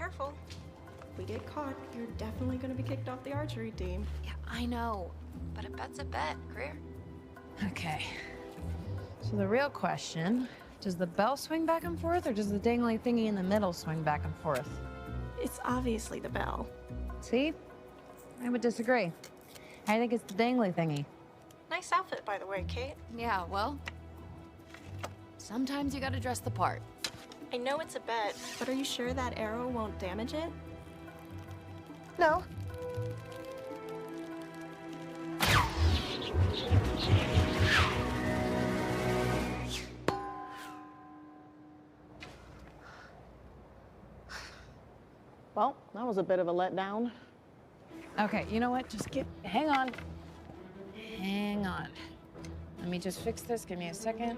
careful. If we get caught, you're definitely gonna be kicked off the archery team. Yeah, I know. But a bet's a bet, Greer. Okay. So the real question, does the bell swing back and forth, or does the dangly thingy in the middle swing back and forth? It's obviously the bell. See? I would disagree. I think it's the dangly thingy. Nice outfit, by the way, Kate. Yeah, well, sometimes you gotta dress the part. I know it's a bet, but are you sure that arrow won't damage it? No. Well, that was a bit of a letdown. Okay, you know what? Just hang on. Hang on. Let me just fix this. Give me a second.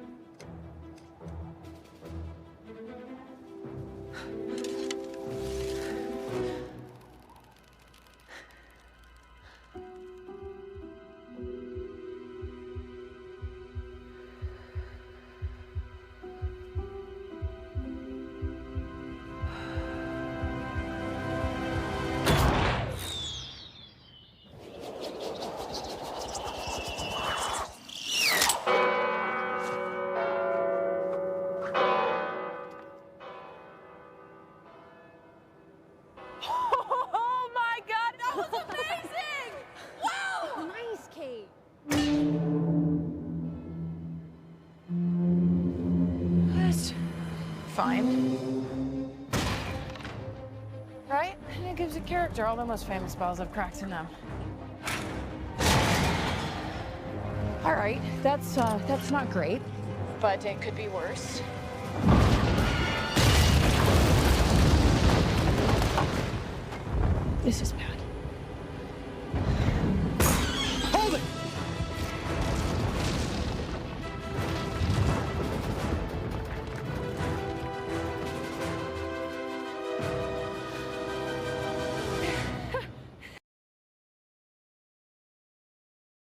Fine. Right? And it gives a character all the most famous spells have cracks in them. All right, that's not great, but it could be worse. This is bad.